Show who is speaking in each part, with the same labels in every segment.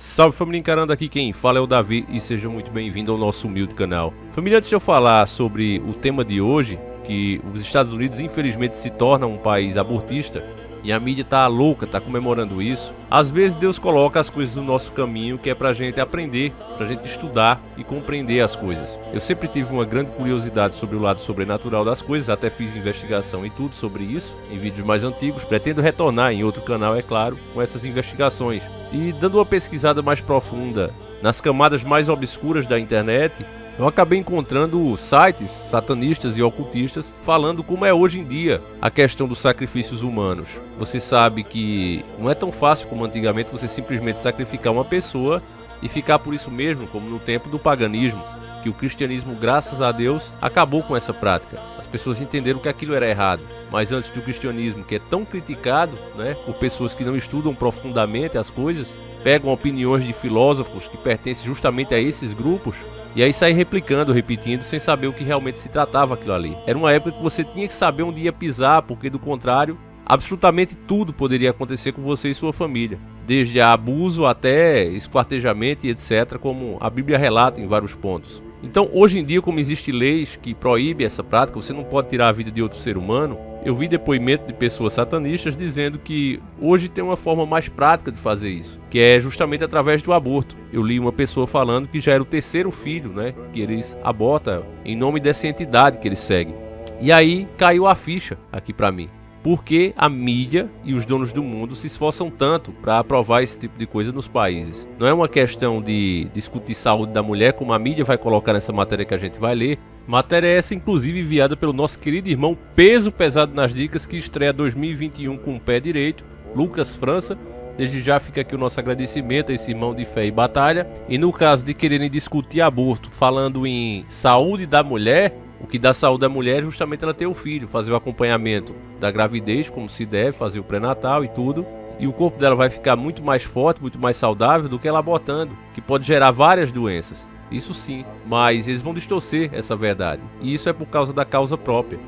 Speaker 1: Salve família encarando, aqui quem fala é o Davi e seja muito bem-vindo ao nosso humilde canal. Família, antes de eu falar sobre o tema de hoje, que os Estados Unidos infelizmente se torna um país abortista e a mídia tá louca, tá comemorando isso. Às vezes Deus coloca as coisas no nosso caminho que é pra gente aprender, pra gente estudar e compreender as coisas. Eu sempre tive uma grande curiosidade sobre o lado sobrenatural das coisas, até fiz investigação e tudo sobre isso em vídeos mais antigos. Pretendo retornar em outro canal, é claro, com essas investigações. E dando uma pesquisada mais profunda nas camadas mais obscuras da internet, eu acabei encontrando sites satanistas e ocultistas falando como é hoje em dia a questão dos sacrifícios humanos. Você sabe que não é tão fácil como antigamente você simplesmente sacrificar uma pessoa e ficar por isso mesmo, como no tempo do paganismo, que o cristianismo, graças a Deus, acabou com essa prática. As pessoas entenderam que aquilo era errado. Mas antes do cristianismo, que é tão criticado, por pessoas que não estudam profundamente as coisas, pegam opiniões de filósofos que pertencem justamente a esses grupos, e aí saem replicando, repetindo, sem saber o que realmente se tratava aquilo ali. Era uma época que você tinha que saber onde ia pisar, porque do contrário, absolutamente tudo poderia acontecer com você e sua família. Desde abuso até esquartejamento e etc., como a Bíblia relata em vários pontos. Então, hoje em dia, como existem leis que proíbem essa prática, você não pode tirar a vida de outro ser humano. Eu vi depoimento de pessoas satanistas dizendo que hoje tem uma forma mais prática de fazer isso, que é justamente através do aborto. Eu li uma pessoa falando que já era o terceiro filho, que eles abortam em nome dessa entidade que eles seguem. E aí caiu a ficha aqui pra mim. Porque a mídia e os donos do mundo se esforçam tanto para aprovar esse tipo de coisa nos países. Não é uma questão de discutir saúde da mulher, como a mídia vai colocar nessa matéria que a gente vai ler. Matéria essa, inclusive, enviada pelo nosso querido irmão Peso Pesado nas Dicas, que estreia 2021 com o pé direito, Lucas França. Desde já fica aqui o nosso agradecimento a esse irmão de fé e batalha. E no caso de quererem discutir aborto, falando em saúde da mulher, o que dá saúde à mulher é justamente ela ter o filho, fazer o acompanhamento da gravidez, como se deve, fazer o pré-natal e tudo. E o corpo dela vai ficar muito mais forte, muito mais saudável do que ela abortando, que pode gerar várias doenças. Isso sim, mas eles vão distorcer essa verdade. E isso é por causa da causa própria.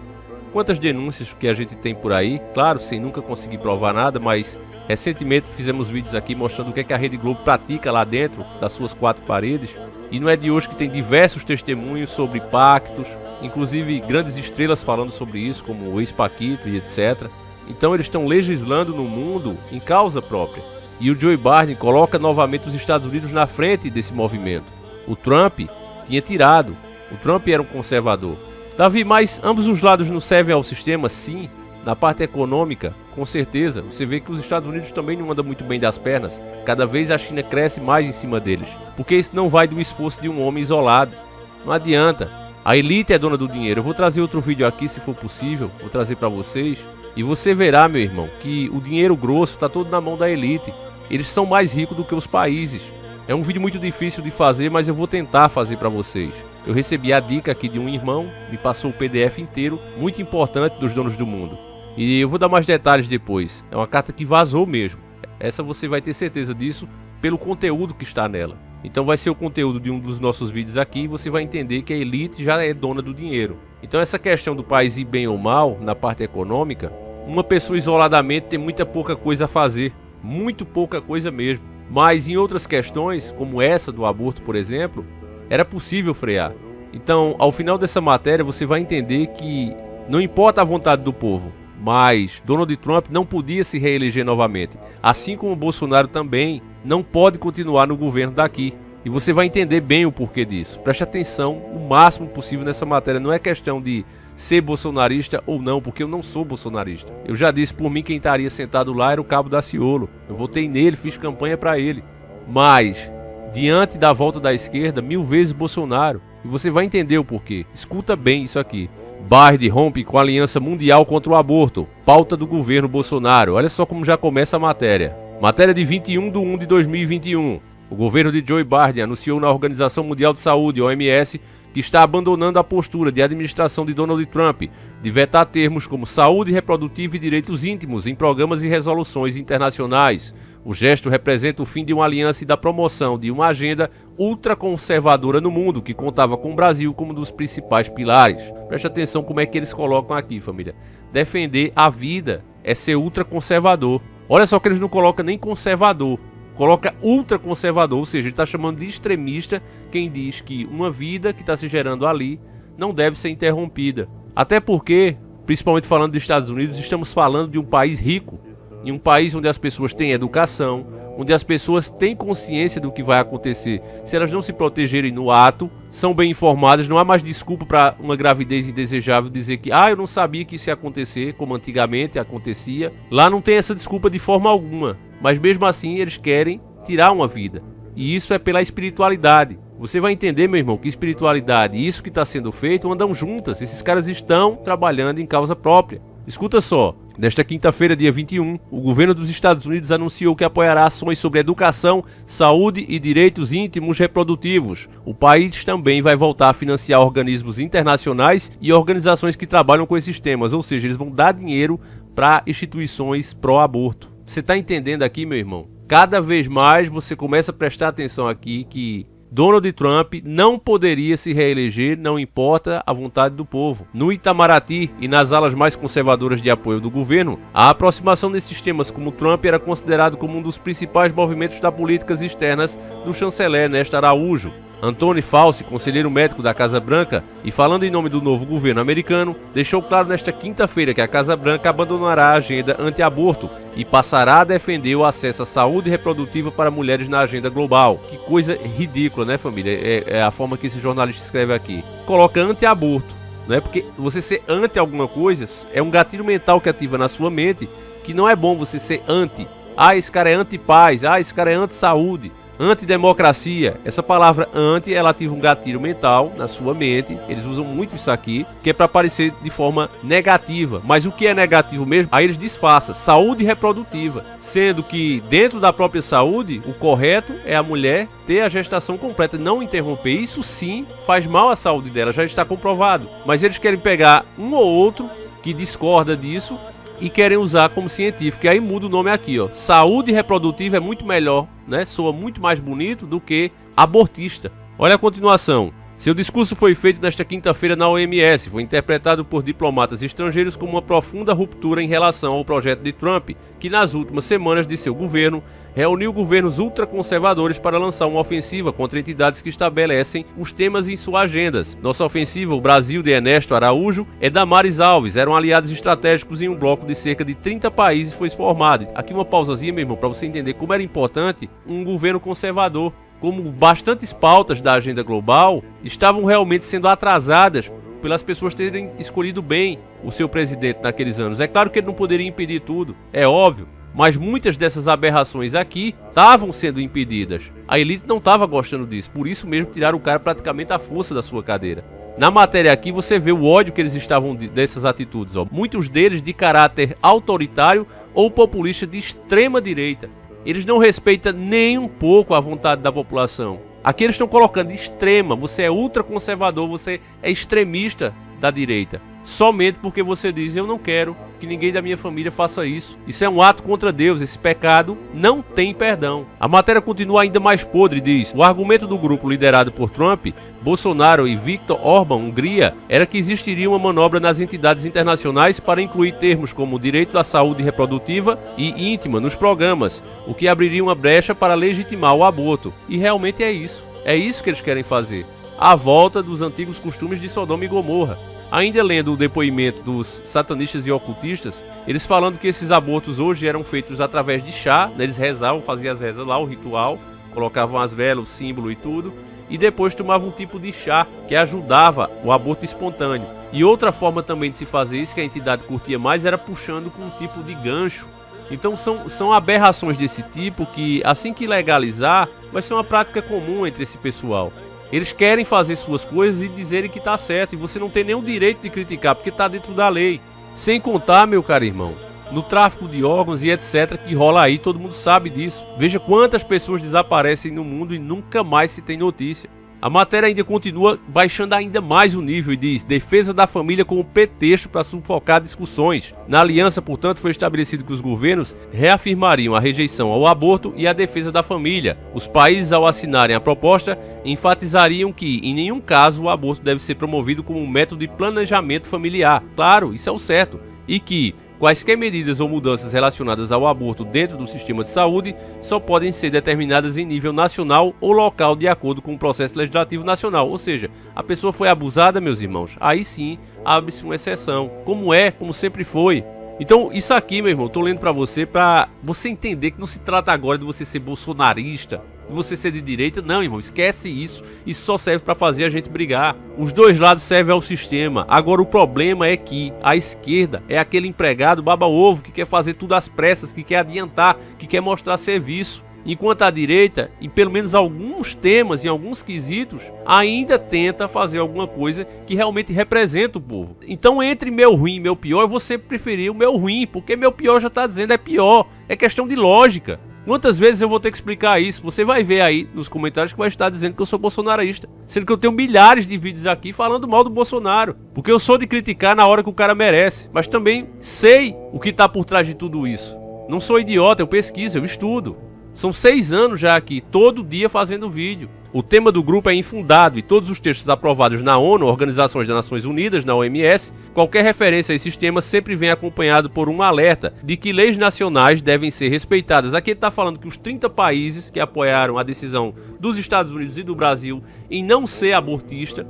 Speaker 1: Quantas denúncias que a gente tem por aí, claro, sem nunca conseguir provar nada, mas recentemente fizemos vídeos aqui mostrando o que a Rede Globo pratica lá dentro das suas quatro paredes. E não é de hoje que tem diversos testemunhos sobre pactos, inclusive grandes estrelas falando sobre isso, como o ex-Paquito e etc. Então eles estão legislando no mundo em causa própria. E o Joe Biden coloca novamente os Estados Unidos na frente desse movimento. O Trump tinha tirado. O Trump era um conservador. Davi, mas ambos os lados não servem ao sistema? Sim. Na parte econômica, com certeza. Você vê que os Estados Unidos também não andam muito bem das pernas. Cada vez a China cresce mais em cima deles. Porque isso não vai do esforço de um homem isolado. Não adianta. A elite é dona do dinheiro. Eu vou trazer outro vídeo aqui, se for possível. Vou trazer para vocês. E você verá, meu irmão, que o dinheiro grosso está todo na mão da elite. Eles são mais ricos do que os países. É um vídeo muito difícil de fazer, mas eu vou tentar fazer para vocês. Eu recebi a dica aqui de um irmão, me passou o PDF inteiro, muito importante, dos donos do mundo. E eu vou dar mais detalhes depois. É uma carta que vazou mesmo. Essa você vai ter certeza disso pelo conteúdo que está nela. Então vai ser o conteúdo de um dos nossos vídeos aqui e você vai entender que a elite já é dona do dinheiro. Então essa questão do país ir bem ou mal, na parte econômica, uma pessoa isoladamente tem muita pouca coisa a fazer. Muito pouca coisa mesmo. Mas em outras questões, como essa do aborto, por exemplo, era possível frear. Então, ao final dessa matéria, você vai entender que não importa a vontade do povo, mas Donald Trump não podia se reeleger novamente. Assim como Bolsonaro também não pode continuar no governo daqui. E você vai entender bem o porquê disso. Preste atenção o máximo possível nessa matéria. Não é questão de ser bolsonarista ou não, porque eu não sou bolsonarista. Eu já disse, por mim quem estaria sentado lá era o Cabo Daciolo. Eu votei nele, fiz campanha para ele. Mas, diante da volta da esquerda, 1000 vezes Bolsonaro. E você vai entender o porquê. Escuta bem isso aqui. Biden rompe com a Aliança Mundial contra o Aborto. Pauta do governo Bolsonaro. Olha só como já começa a matéria. Matéria de 21/1/2021. O governo de Joe Biden anunciou na Organização Mundial de Saúde, OMS, que está abandonando a postura de administração de Donald Trump de vetar termos como saúde reprodutiva e direitos íntimos em programas e resoluções internacionais. O gesto representa o fim de uma aliança e da promoção de uma agenda ultraconservadora no mundo, que contava com o Brasil como um dos principais pilares. Preste atenção como é que eles colocam aqui, família. Defender a vida é ser ultraconservador. Olha só que eles não colocam nem conservador. coloca ultraconservador, ou seja, ele está chamando de extremista quem diz que uma vida que está se gerando ali não deve ser interrompida. Até porque, principalmente falando dos Estados Unidos, estamos falando de um país rico, em um país onde as pessoas têm educação, onde as pessoas têm consciência do que vai acontecer. Se elas não se protegerem no ato, são bem informadas, não há mais desculpa para uma gravidez indesejável dizer que eu não sabia que isso ia acontecer, como antigamente acontecia. Lá não tem essa desculpa de forma alguma, mas mesmo assim eles querem tirar uma vida. E isso é pela espiritualidade. Você vai entender, meu irmão, que espiritualidade e isso que está sendo feito andam juntas. Esses caras estão trabalhando em causa própria. Escuta só, nesta quinta-feira, dia 21, o governo dos Estados Unidos anunciou que apoiará ações sobre educação, saúde e direitos íntimos reprodutivos. O país também vai voltar a financiar organismos internacionais e organizações que trabalham com esses temas, ou seja, eles vão dar dinheiro para instituições pró-aborto. Você está entendendo aqui, meu irmão? Cada vez mais você começa a prestar atenção aqui que Donald Trump não poderia se reeleger, não importa a vontade do povo. No Itamaraty e nas alas mais conservadoras de apoio do governo, a aproximação desses temas como Trump era considerado como um dos principais movimentos das políticas externas do chanceler Ernesto Araújo. Anthony Fauci, conselheiro médico da Casa Branca, e falando em nome do novo governo americano, deixou claro nesta quinta-feira que a Casa Branca abandonará a agenda anti-aborto e passará a defender o acesso à saúde reprodutiva para mulheres na agenda global. Que coisa ridícula, né, família? É a forma que esse jornalista escreve aqui. Coloca anti-aborto, né? Porque você ser anti alguma coisa é um gatilho mental que ativa na sua mente que não é bom você ser anti. Esse cara é anti-paz, esse cara é anti-saúde. Antidemocracia, essa palavra anti, ela ativa um gatilho mental na sua mente, eles usam muito isso aqui, que é para parecer de forma negativa, mas o que é negativo mesmo, aí eles disfarçam, saúde reprodutiva, sendo que dentro da própria saúde, o correto é a mulher ter a gestação completa, não interromper, isso sim faz mal à saúde dela, já está comprovado, mas eles querem pegar um ou outro que discorda disso e querem usar como científico, e aí muda o nome aqui, ó. Saúde reprodutiva é muito melhor, né? Soa muito mais bonito do que abortista. Olha a continuação. Seu discurso foi feito nesta quinta-feira na OMS, foi interpretado por diplomatas estrangeiros como uma profunda ruptura em relação ao projeto de Trump, que nas últimas semanas de seu governo reuniu governos ultraconservadores para lançar uma ofensiva contra entidades que estabelecem os temas em suas agendas. Nossa ofensiva, o Brasil de Ernesto Araújo, é Damares Alves, eram aliados estratégicos em um bloco de cerca de 30 países foi formado. Aqui uma pausazinha, meu irmão, para você entender como era importante um governo conservador. Como bastantes pautas da agenda global estavam realmente sendo atrasadas pelas pessoas terem escolhido bem o seu presidente naqueles anos. É claro que ele não poderia impedir tudo, é óbvio, mas muitas dessas aberrações aqui estavam sendo impedidas. A elite não estava gostando disso, por isso mesmo tiraram o cara praticamente à força da sua cadeira. Na matéria aqui você vê o ódio que eles estavam dessas atitudes, ó. Muitos deles de caráter autoritário ou populista de extrema direita. Eles não respeitam nem um pouco a vontade da população. Aqui eles estão colocando extrema, você é ultraconservador, você é extremista da direita. Somente porque você diz, eu não quero que ninguém da minha família faça isso. Isso é um ato contra Deus, esse pecado não tem perdão. A matéria continua ainda mais podre, diz, o argumento do grupo liderado por Trump, Bolsonaro e Viktor Orbán, Hungria, era que existiria uma manobra nas entidades internacionais para incluir termos como direito à saúde reprodutiva e íntima nos programas, o que abriria uma brecha para legitimar o aborto. E realmente é isso. É isso que eles querem fazer. A volta dos antigos costumes de Sodoma e Gomorra. Ainda lendo o depoimento dos satanistas e ocultistas, eles falando que esses abortos hoje eram feitos através de chá, né? Eles rezavam, faziam as rezas lá, o ritual, colocavam as velas, o símbolo e tudo, e depois tomavam um tipo de chá que ajudava o aborto espontâneo. E outra forma também de se fazer isso, que a entidade curtia mais, era puxando com um tipo de gancho. Então são aberrações desse tipo que, assim que legalizar, vai ser uma prática comum entre esse pessoal. Eles querem fazer suas coisas e dizerem que está certo, e você não tem nenhum direito de criticar, porque está dentro da lei. Sem contar, meu caro irmão, no tráfico de órgãos e etc. que rola aí, todo mundo sabe disso. Veja quantas pessoas desaparecem no mundo e nunca mais se tem notícia. A matéria ainda continua baixando ainda mais o nível e diz: defesa da família como pretexto para sufocar discussões. Na aliança, portanto, foi estabelecido que os governos reafirmariam a rejeição ao aborto e a defesa da família. Os países, ao assinarem a proposta, enfatizariam que, em nenhum caso, o aborto deve ser promovido como um método de planejamento familiar. Claro, isso é o certo. E que Quaisquer medidas ou mudanças relacionadas ao aborto dentro do sistema de saúde só podem ser determinadas em nível nacional ou local de acordo com o processo legislativo nacional. Ou seja, a pessoa foi abusada, meus irmãos, aí sim abre-se uma exceção, como sempre foi. Então isso aqui, meu irmão, eu tô lendo pra você entender que não se trata agora de você ser bolsonarista, de você ser de direita. Não, irmão, esquece isso. Isso só serve pra fazer a gente brigar. Os dois lados servem ao sistema. Agora o problema é que a esquerda é aquele empregado baba-ovo que quer fazer tudo às pressas, que quer adiantar, que quer mostrar serviço. Enquanto a direita, em pelo menos alguns temas, em alguns quesitos, ainda tenta fazer alguma coisa que realmente representa o povo. Então, entre meu ruim e meu pior, eu vou sempre preferir o meu ruim, porque meu pior já está dizendo é pior. É questão de lógica. Quantas vezes eu vou ter que explicar isso? Você vai ver aí nos comentários que vai estar dizendo que eu sou bolsonarista, sendo que eu tenho milhares de vídeos aqui falando mal do Bolsonaro, porque eu sou de criticar na hora que o cara merece, mas também sei o que está por trás de tudo isso. Não sou idiota, eu pesquiso, eu estudo. São 6 anos já aqui, todo dia fazendo vídeo. O tema do grupo é infundado e todos os textos aprovados na ONU, Organizações das Nações Unidas, na OMS, qualquer referência a esses temas sempre vem acompanhado por um alerta de que leis nacionais devem ser respeitadas. Aqui ele está falando que os 30 países que apoiaram a decisão dos Estados Unidos e do Brasil em não ser abortista,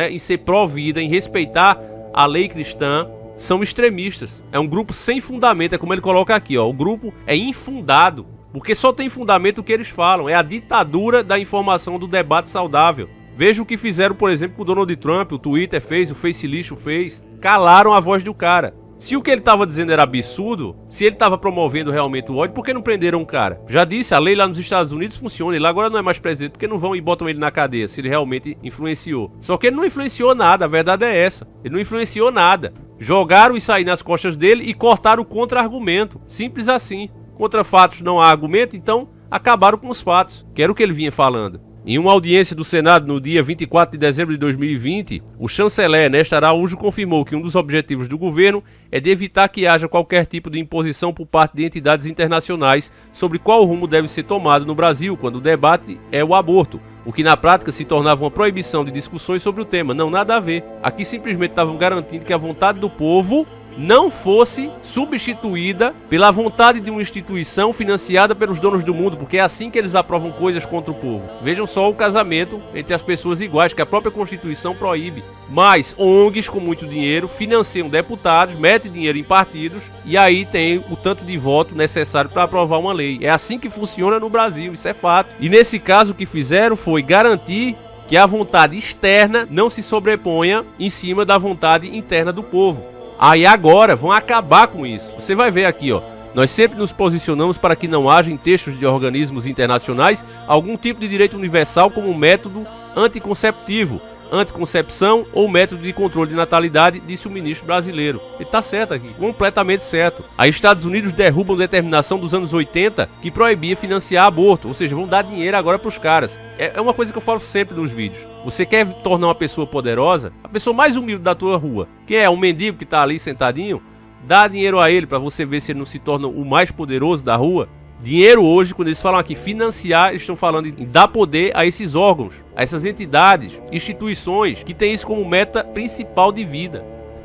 Speaker 1: em ser pró-vida, em respeitar a lei cristã, são extremistas. É um grupo sem fundamento, é como ele coloca aqui, ó, o grupo é infundado. Porque só tem fundamento o que eles falam. É a ditadura da informação, do debate saudável. Veja o que fizeram, por exemplo, com o Donald Trump. O Twitter fez, o Facelixo fez. Calaram a voz do cara. Se o que ele estava dizendo era absurdo, se ele estava promovendo realmente o ódio, por que não prenderam o cara? Já disse, a lei lá nos Estados Unidos funciona. Ele agora não é mais presidente, porque não vão e botam ele na cadeia, se ele realmente influenciou. Só que ele não influenciou nada, a verdade é essa. Ele não influenciou nada. Jogaram isso aí nas costas dele e cortaram o contra-argumento. Simples assim. Contra fatos não há argumento, então acabaram com os fatos, que era o que ele vinha falando. Em uma audiência do Senado no dia 24 de dezembro de 2020, o chanceler Ernesto Araújo confirmou que um dos objetivos do governo é de evitar que haja qualquer tipo de imposição por parte de entidades internacionais sobre qual rumo deve ser tomado no Brasil quando o debate é o aborto, o que na prática se tornava uma proibição de discussões sobre o tema. Não, nada a ver. Aqui simplesmente estavam garantindo que a vontade do povo não fosse substituída pela vontade de uma instituição financiada pelos donos do mundo, porque é assim que eles aprovam coisas contra o povo. Vejam só o casamento entre as pessoas iguais, que a própria Constituição proíbe. Mas ONGs com muito dinheiro financiam deputados, metem dinheiro em partidos e aí tem o tanto de voto necessário para aprovar uma lei. É assim que funciona no Brasil, isso é fato. E nesse caso o que fizeram foi garantir que a vontade externa não se sobreponha em cima da vontade interna do povo. Aí agora vão acabar com isso. Você vai ver aqui, ó. Nós sempre nos posicionamos para que não haja em textos de organismos internacionais algum tipo de direito universal como método anticonceptivo, anticoncepção ou método de controle de natalidade, disse o ministro brasileiro. Ele tá certo aqui, completamente certo. Aí Estados Unidos derrubam determinação dos anos 80 que proibia financiar aborto, ou seja, vão dar dinheiro agora pros caras. É uma coisa que eu falo sempre nos vídeos. Você quer tornar uma pessoa poderosa, a pessoa mais humilde da tua rua, que é um mendigo que tá ali sentadinho, dá dinheiro a ele para você ver se ele não se torna o mais poderoso da rua. Dinheiro hoje, quando eles falam aqui financiar, eles estão falando em dar poder a esses órgãos, a essas entidades, instituições que têm isso como meta principal de vida.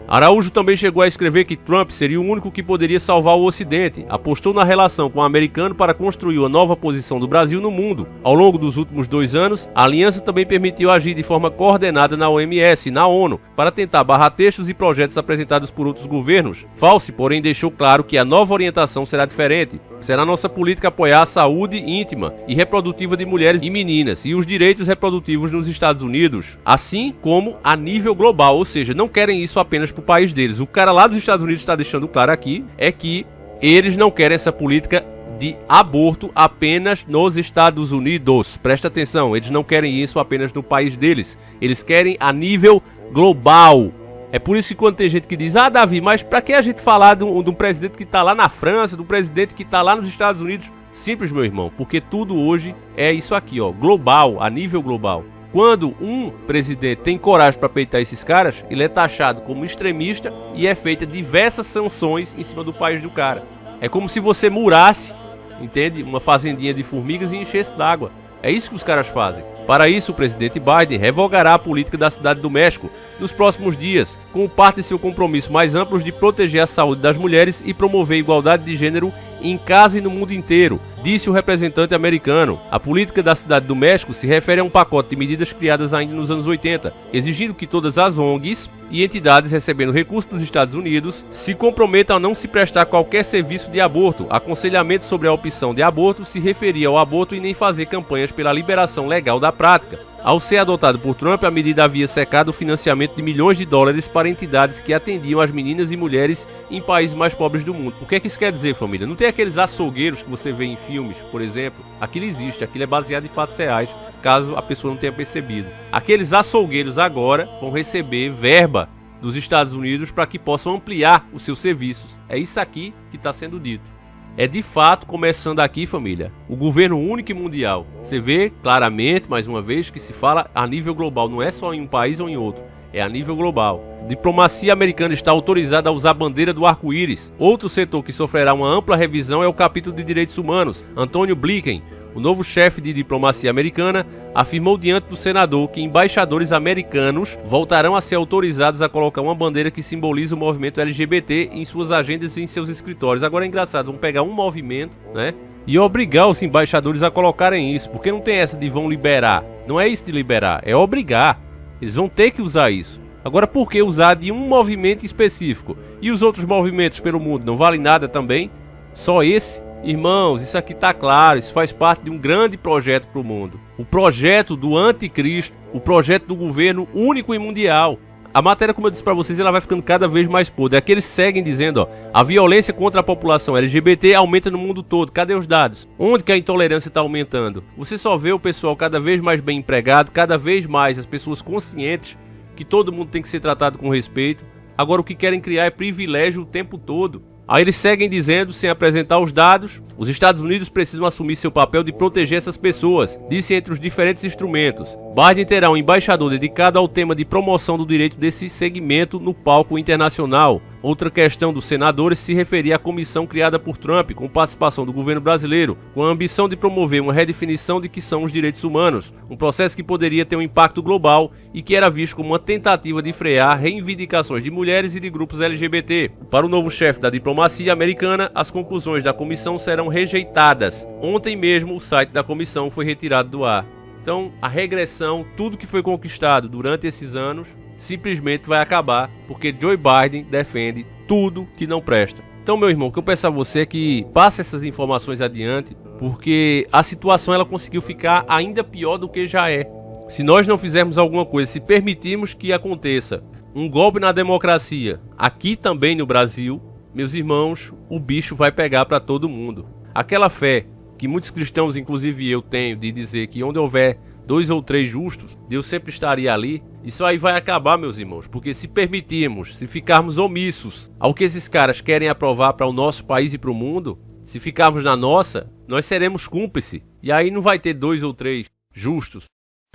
Speaker 1: Araújo também chegou a escrever que Trump seria o único que poderia salvar o Ocidente. Apostou na relação com o americano para construir uma nova posição do Brasil no mundo. Ao longo dos últimos 2 anos, a aliança também permitiu agir de forma coordenada na OMS e na ONU para tentar barrar textos e projetos apresentados por outros governos. Fauci, porém, deixou claro que a nova orientação será diferente. Será nossa política apoiar a saúde íntima e reprodutiva de mulheres e meninas e os direitos reprodutivos nos Estados Unidos, assim como a nível global, ou seja, não querem isso apenas para o país deles. O cara lá dos Estados Unidos está deixando claro aqui é que eles não querem essa política de aborto apenas nos Estados Unidos. Presta atenção, eles não querem isso apenas no país deles, eles querem a nível global. É por isso que quando tem gente que diz, Davi, mas pra que a gente falar de um presidente que tá lá na França, do presidente que tá lá nos Estados Unidos? Simples, meu irmão, porque tudo hoje é isso aqui, ó, global, a nível global. Quando um presidente tem coragem para peitar esses caras, ele é taxado como extremista e é feita diversas sanções em cima do país do cara. É como se você murasse, entende? Uma fazendinha de formigas e enchesse d'água. É isso que os caras fazem. Para isso, o presidente Biden revogará a política da Cidade do México nos próximos dias, como parte de seu compromisso mais amplo de proteger a saúde das mulheres e promover a igualdade de gênero em casa e no mundo inteiro, disse o representante americano. A política da Cidade do México se refere a um pacote de medidas criadas ainda nos anos 80, exigindo que todas as ONGs e entidades recebendo recursos dos Estados Unidos se comprometam a não se prestar qualquer serviço de aborto. Aconselhamento sobre a opção de aborto se referia ao aborto e nem fazer campanhas pela liberação legal da prática. Ao ser adotado por Trump, a medida havia secado o financiamento de milhões de dólares para entidades que atendiam as meninas e mulheres em países mais pobres do mundo. O que é que isso quer dizer, família? Não tem aqueles açougueiros que você vê em filmes, por exemplo? Aquilo existe, aquilo é baseado em fatos reais, caso a pessoa não tenha percebido. Aqueles açougueiros agora vão receber verba dos Estados Unidos para que possam ampliar os seus serviços. É isso aqui que está sendo dito. É de fato começando aqui, família, o governo único e mundial. Você vê claramente, mais uma vez, que se fala a nível global, não é só em um país ou em outro, é a nível global. A diplomacia americana está autorizada a usar a bandeira do arco-íris. Outro setor que sofrerá uma ampla revisão é o capítulo de direitos humanos. Antônio Blinken, o novo chefe de diplomacia americana, afirmou diante do senador que embaixadores americanos voltarão a ser autorizados a colocar uma bandeira que simboliza o movimento LGBT em suas agendas e em seus escritórios. Agora é engraçado, vão pegar um movimento, né, e obrigar os embaixadores a colocarem isso, porque não tem essa de vão liberar. Não é isso de liberar, é obrigar. Eles vão ter que usar isso. Agora, por que usar de um movimento específico? E os outros movimentos pelo mundo não valem nada também? Só esse? Irmãos, isso aqui está claro, isso faz parte de um grande projeto para o mundo. O projeto do anticristo, o projeto do governo único e mundial. A matéria, como eu disse para vocês, ela vai ficando cada vez mais podre. Aqui eles seguem dizendo, ó, a violência contra a população LGBT aumenta no mundo todo. Cadê os dados? Onde que a intolerância está aumentando? Você só vê o pessoal cada vez mais bem empregado, cada vez mais as pessoas conscientes que todo mundo tem que ser tratado com respeito. Agora o que querem criar é privilégio o tempo todo. Aí eles seguem dizendo, sem apresentar os dados, os Estados Unidos precisam assumir seu papel de proteger essas pessoas, disse entre os diferentes instrumentos. Biden terá um embaixador dedicado ao tema de promoção do direito desse segmento no palco internacional. Outra questão dos senadores se referia à comissão criada por Trump, com participação do governo brasileiro, com a ambição de promover uma redefinição de que são os direitos humanos, um processo que poderia ter um impacto global e que era visto como uma tentativa de frear reivindicações de mulheres e de grupos LGBT. Para o novo chefe da diplomacia americana, as conclusões da comissão serão rejeitadas. Ontem mesmo o site da comissão foi retirado do ar. Então, a regressão, tudo que foi conquistado durante esses anos, simplesmente vai acabar, porque Joe Biden defende tudo que não presta. Então, meu irmão, o que eu peço a você é que passe essas informações adiante, porque a situação ela conseguiu ficar ainda pior do que já é. Se nós não fizermos alguma coisa, se permitirmos que aconteça um golpe na democracia, aqui também no Brasil, meus irmãos, o bicho vai pegar para todo mundo. Aquela fé que muitos cristãos, inclusive eu, tenho de dizer que onde houver 2 ou 3 justos, Deus sempre estaria ali. Isso aí vai acabar, meus irmãos, porque se permitirmos, se ficarmos omissos ao que esses caras querem aprovar para o nosso país e para o mundo, se ficarmos na nossa, nós seremos cúmplices. E aí não vai ter 2 ou 3 justos,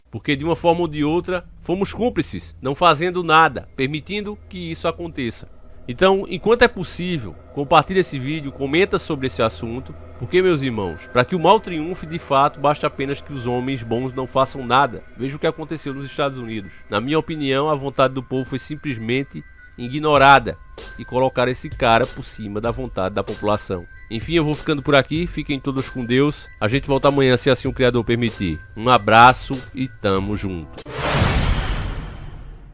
Speaker 1: porque de uma forma ou de outra fomos cúmplices, não fazendo nada, permitindo que isso aconteça. Então, enquanto é possível, compartilhe esse vídeo, comenta sobre esse assunto, porque, meus irmãos, para que o mal triunfe de fato, basta apenas que os homens bons não façam nada. Veja o que aconteceu nos Estados Unidos. Na minha opinião, a vontade do povo foi simplesmente ignorada e colocar esse cara por cima da vontade da população. Enfim, eu vou ficando por aqui, fiquem todos com Deus. A gente volta amanhã, se assim o Criador permitir. Um abraço e tamo junto.